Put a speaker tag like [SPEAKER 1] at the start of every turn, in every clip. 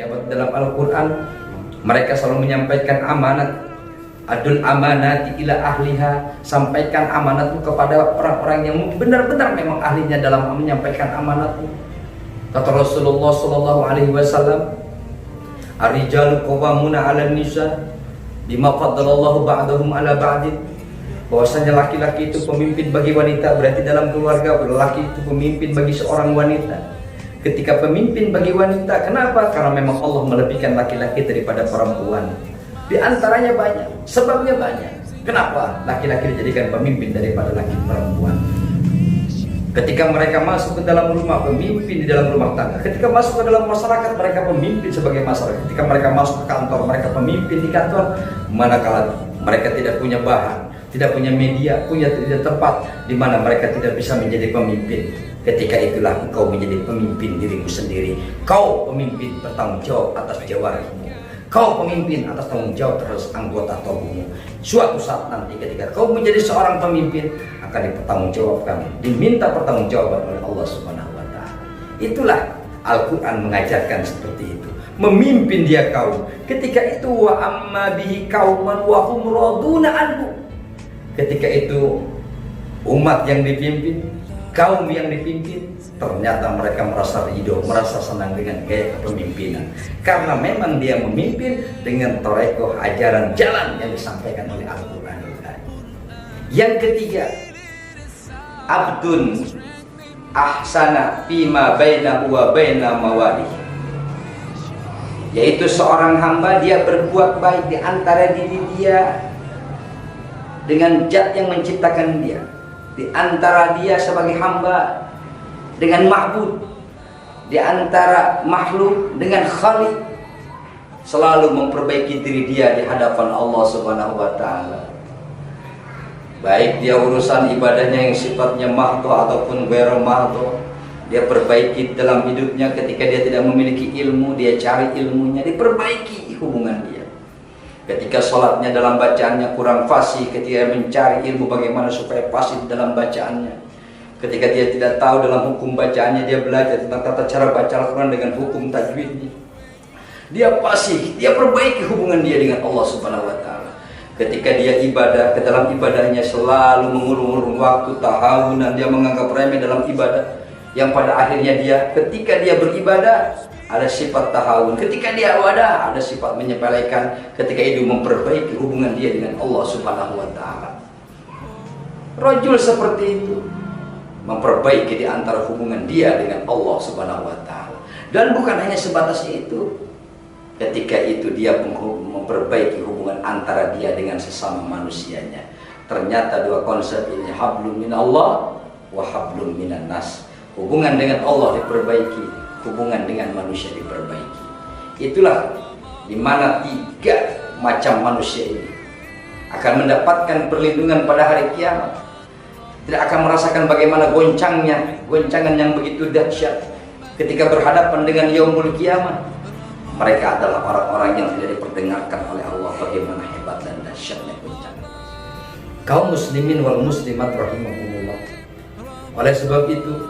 [SPEAKER 1] pejabat dalam Al-Quran, mereka selalu menyampaikan amanat. Adul amanati ila ahliha, sampaikan amanatmu kepada orang-orang yang benar-benar memang ahlinya dalam menyampaikan amanatmu. Kata Rasulullah sallallahu alaihi wasallam, ar-rijalu qawwamuna 'alan nisa bima faddalallahu ba'dahum 'ala ba'din. Bahwasanya laki-laki itu pemimpin bagi wanita, berarti dalam keluarga laki itu pemimpin bagi seorang wanita. Ketika pemimpin bagi wanita, kenapa? Karena memang Allah melebihkan laki-laki daripada perempuan. Di antaranya banyak, sebabnya banyak. Kenapa laki-laki dijadikan pemimpin daripada laki perempuan? Ketika mereka masuk ke dalam rumah, pemimpin di dalam rumah tangga. Ketika masuk ke dalam masyarakat, mereka pemimpin sebagai masyarakat. Ketika mereka masuk ke kantor, mereka pemimpin di kantor. Manakala mereka tidak punya bahan, tidak punya media, punya tidak tempat di mana mereka tidak bisa menjadi pemimpin. Ketika itulah engkau menjadi pemimpin dirimu sendiri. Kau pemimpin bertanggung jawab atas jawarimu. Kau pemimpin atas tanggung jawab terhadap anggota tubuhmu. Suatu saat nanti ketika kau menjadi seorang pemimpin, akan dipertanggungjawabkan, diminta pertanggungjawaban oleh Allah Subhanahu wa taala. Itulah Al-Qur'an mengajarkan seperti itu. Memimpin dia kaum. Ketika itu wa amma bihi qauman wa hum raduna anhu. Ketika itu umat yang dipimpin, kaum yang dipimpin, ternyata mereka merasa ridho, merasa senang dengan gaya kepemimpinan. Karena memang dia memimpin dengan torekoh ajaran jalan yang disampaikan oleh Al-Quran. Yang ketiga, abdun ahsana fima bainahu wa baina mawalih. Yaitu seorang hamba, dia berbuat baik di antara diri dia dengan zat yang menciptakan dia, di antara dia sebagai hamba dengan ma'bud, di antara makhluk dengan khaliq, selalu memperbaiki diri dia di hadapan Allah Subhanahu wa taala. Baik dia urusan ibadahnya yang sifatnya mahdo ataupun ghairu mahdo, dia perbaiki dalam hidupnya. Ketika dia tidak memiliki ilmu, dia cari ilmunya, diperbaiki hubungan dia. Ketika sholatnya dalam bacaannya kurang fasih, ketika mencari ilmu bagaimana supaya fasih dalam bacaannya. Ketika dia tidak tahu dalam hukum bacaannya, dia belajar tentang tata cara baca Al-Quran dengan hukum tajwidnya. Dia fasih, dia perbaiki hubungan dia dengan Allah Subhanahu wa taala. Ketika dia ibadah, ke dalam ibadahnya selalu mengurung-urung waktu, tahawunan, dia menganggap remeh dalam ibadah. Yang pada akhirnya dia, ketika dia beribadah, ada sifat tahawun. Ketika dia wadah, ada sifat menyepelekan. Ketika itu memperbaiki hubungan dia dengan Allah Subhanahu wa taala. Rajul seperti itu memperbaiki di antara hubungan dia dengan Allah Subhanahu wa taala. Dan bukan hanya sebatas itu. Ketika itu dia memperbaiki hubungan antara dia dengan sesama manusianya. Ternyata dua konsep ini, hablum minallah wa hablum minan nas. Hubungan dengan Allah diperbaiki, hubungan dengan manusia diperbaiki. Itulah dimana tiga macam manusia ini akan mendapatkan perlindungan pada hari kiamat. Tidak akan merasakan bagaimana goncangan yang begitu dahsyat ketika berhadapan dengan yaumul kiamat. Mereka adalah orang-orang yang tidak diperdengarkan oleh Allah bagaimana hebat dan dahsyatnya goncangan. Kaum muslimin wal muslimat rahimahumullah. Oleh sebab itu,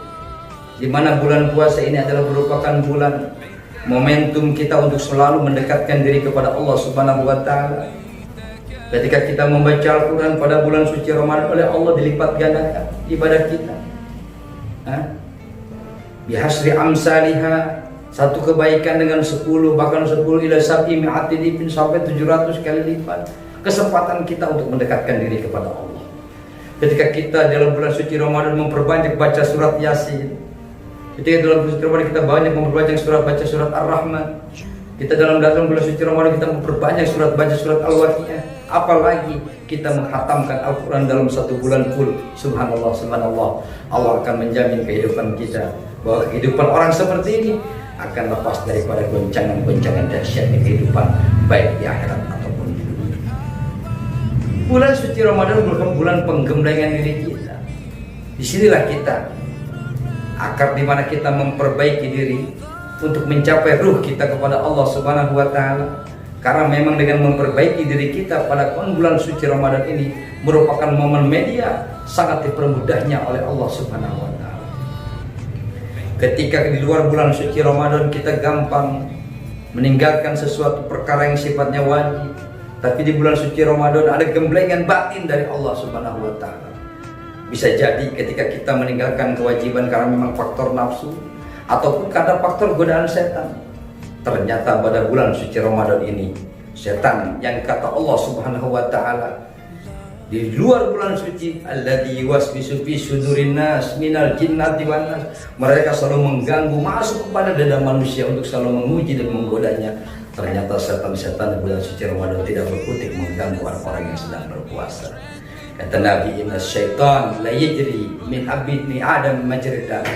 [SPEAKER 1] di mana bulan puasa ini adalah merupakan bulan momentum kita untuk selalu mendekatkan diri kepada Allah Subhanahu wa taala. Ketika kita membaca Al-Quran pada bulan suci Ramadan, oleh Allah dilipat gandakan ibadah kita. Bihasri amsalihha, satu kebaikan dengan 10, bahkan 10 ila sab'i mi'ati difin, sampai 700 kali lipat. Kesempatan kita untuk mendekatkan diri kepada Allah. Ketika kita dalam bulan suci Ramadan memperbanyak baca surat Yasin. Ketika dalam bulan suci Ramadan kita banyak memperbanyak baca surat Ar-Rahman. Kita dalam bulan suci Ramadan kita memperbanyak baca surat Al-Waqiah. Apalagi kita menghatamkan Al-Quran dalam satu bulan full. Subhanallah, subhanallah. Allah akan menjamin kehidupan kita, bahwa kehidupan orang seperti ini akan lepas daripada goncangan-goncangan dahsyat di kehidupan, baik di akhirat ataupun di dunia. Bulan suci Ramadan merupakan bulan penggemblengan diri kita. Disinilah kita akar di mana kita memperbaiki diri untuk mencapai ruh kita kepada Allah Subhanahu wa taala. Karena memang dengan memperbaiki diri kita pada bulan suci Ramadan ini merupakan momen media sangat dipermudahnya oleh Allah Subhanahu wa taala. Ketika di luar bulan suci Ramadan kita gampang meninggalkan sesuatu perkara yang sifatnya wajib. Tapi di bulan suci Ramadan ada gemblengan batin dari Allah Subhanahu wa taala. Bisa jadi ketika kita meninggalkan kewajiban karena memang faktor nafsu ataupun karena faktor godaan setan. Ternyata pada bulan suci Ramadan ini setan yang kata Allah Subhanahu wa taala di luar bulan suci, alladzi yuwaswisu fi sudurin nas minal jinnati wan nas, mereka selalu mengganggu masuk kepada dada manusia untuk selalu menguji dan menggodanya. Ternyata setan-setan di bulan suci Ramadan tidak berkutik mengganggu orang-orang yang sedang berpuasa. Kata Nabi, inna syaitan la yajri min habibni adam majrid dam.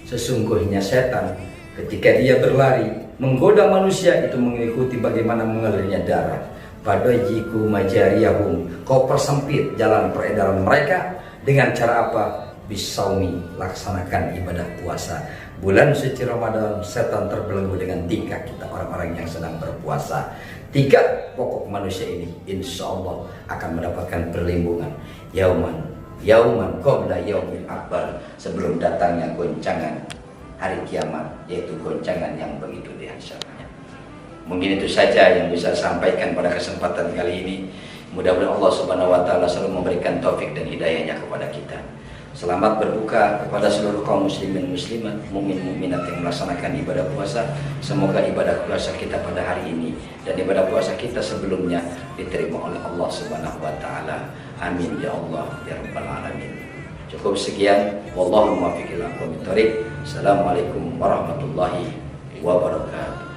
[SPEAKER 1] Sesungguhnya setan ketika dia berlari menggoda manusia itu mengikuti bagaimana mengalirnya darah. Fadajiku majariyahum, kau persempit jalan peredaran mereka dengan cara apa? Bisaumi, laksanakan ibadah puasa. Bulan suci Ramadan setan terbelenggu dengan tingkah kita orang-orang yang sedang berpuasa. 3 pokok manusia ini insya Allah akan mendapatkan perlindungan. Yauman qabla yaumil akbar, sebelum datangnya goncangan hari kiamat, yaitu goncangan yang begitu dahsyatnya. Mungkin itu saja yang bisa sampaikan pada kesempatan kali ini. Mudah-mudahan Allah Subhanahu wa taala selalu memberikan taufik dan hidayahnya kepada kita. Selamat berbuka kepada seluruh kaum muslimin muslimat, mukmin mukminat yang melaksanakan ibadah puasa. Semoga ibadah puasa kita pada hari ini dan ibadah puasa kita sebelumnya diterima oleh Allah Subhanahu wa taala. Amin ya Allah ya rabbal alamin. Cukup sekian, wallahu muwaffiq ila aqwamit thoriq. Assalamualaikum warahmatullahi wabarakatuh.